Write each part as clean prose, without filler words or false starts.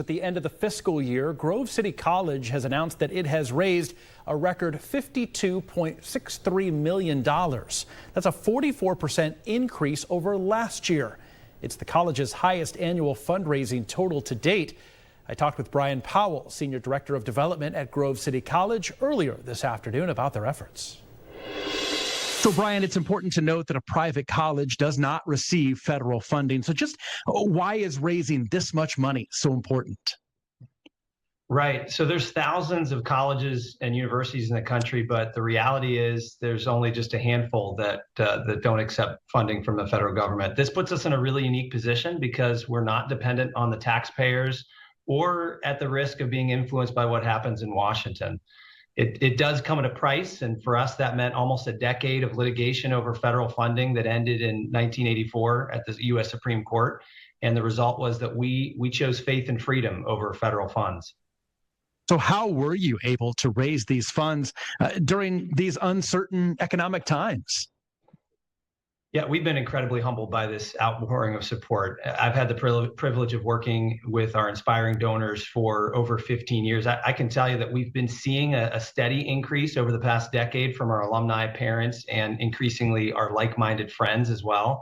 At the end of the fiscal year, Grove City College has announced that it has raised a record $52.63 million. That's a 44% increase over last year. It's the college's highest annual fundraising total to date. I talked with Brian Powell, Senior Director of Development at Grove City College, earlier this afternoon about their efforts. So, Brian, it's important to note that a private college does not receive federal funding. So just why is raising this much money so important? Right. So there's thousands of colleges and universities in the country, but the reality is there's only just a handful that don't accept funding from the federal government. This puts us in a really unique position because we're not dependent on the taxpayers or at the risk of being influenced by what happens in Washington. It does come at a price, and for us that meant almost a decade of litigation over federal funding that ended in 1984 at the U.S. Supreme Court, and the result was that we chose faith and freedom over federal funds. So how were you able to raise these funds during these uncertain economic times? Yeah, we've been incredibly humbled by this outpouring of support. I've had the privilege of working with our inspiring donors for over 15 years. I can tell you that we've been seeing a steady increase over the past decade from our alumni, parents, and increasingly our like-minded friends as well.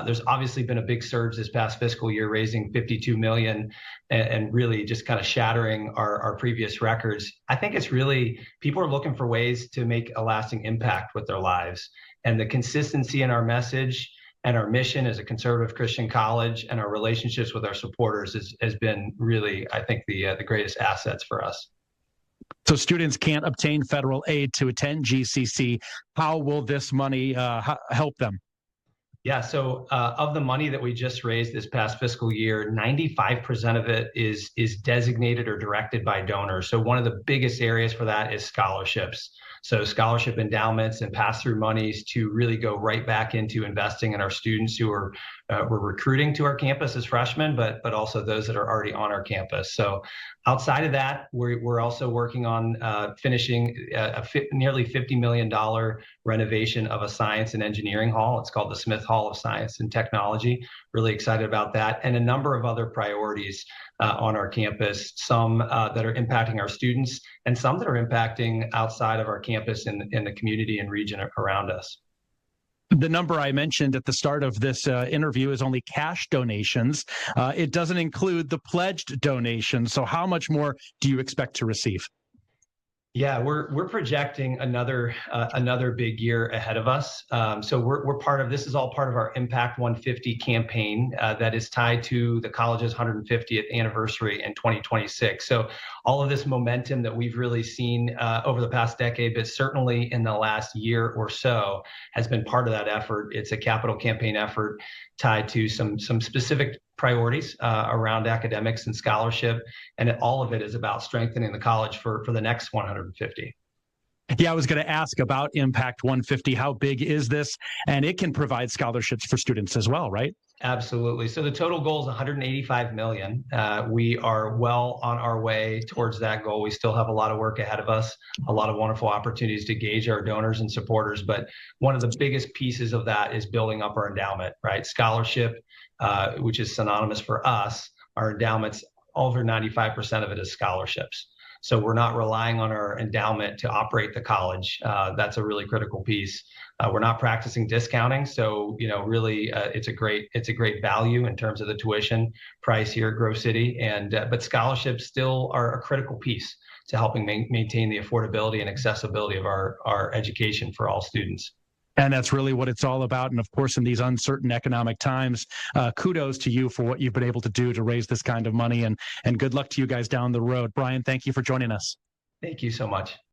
There's obviously been a big surge this past fiscal year, raising $52 million and really just kind of shattering our previous records. I think it's really, people are looking for ways to make a lasting impact with their lives. And the consistency in our message and our mission as a conservative Christian college and our relationships with our supporters has been really, I think, the greatest assets for us. So students can't obtain federal aid to attend GCC. How will this money help them? Yeah, so of the money that we just raised this past fiscal year, 95% of it is designated or directed by donors. So one of the biggest areas for that is scholarships. So scholarship endowments and pass-through monies to really go right back into investing in our students who are we're recruiting to our campus as freshmen, but also those that are already on our campus. So outside of that, we're also working on finishing nearly $50 million renovation of a science and engineering hall. It's called the Smith Hall of Science and Technology. Really excited about that, and a number of other priorities on our campus, some that are impacting our students and some that are impacting outside of our campus in the community and region around us. The number I mentioned at the start of this interview is only cash donations. It doesn't include the pledged donations. So how much more do you expect to receive? Yeah, we're projecting another big year ahead of us. So we're part of, this is all part of our Impact 150 campaign that is tied to the college's 150th anniversary in 2026. So all of this momentum that we've really seen over the past decade, but certainly in the last year or so, has been part of that effort. It's a capital campaign effort tied to some specific priorities around academics and scholarship, and all of it is about strengthening the college for the next 150. Yeah, I was going to ask about Impact 150. How big is this? And it can provide scholarships for students as well, right? Absolutely. So the total goal is $185 million. We are well on our way towards that goal. We still have a lot of work ahead of us, a lot of wonderful opportunities to gauge our donors and supporters. But one of the biggest pieces of that is building up our endowment, right? Scholarship, which is synonymous for us, our endowments, over 95% of it is scholarships. So we're not relying on our endowment to operate the college. That's a really critical piece. We're not practicing discounting, so really it's a great value in terms of the tuition price here at Grove City. And but scholarships still are a critical piece to helping maintain the affordability and accessibility of our education for all students. And that's really what it's all about. And of course, in these uncertain economic times, kudos to you for what you've been able to do to raise this kind of money, and good luck to you guys down the road. Brian, thank you for joining us. Thank you so much.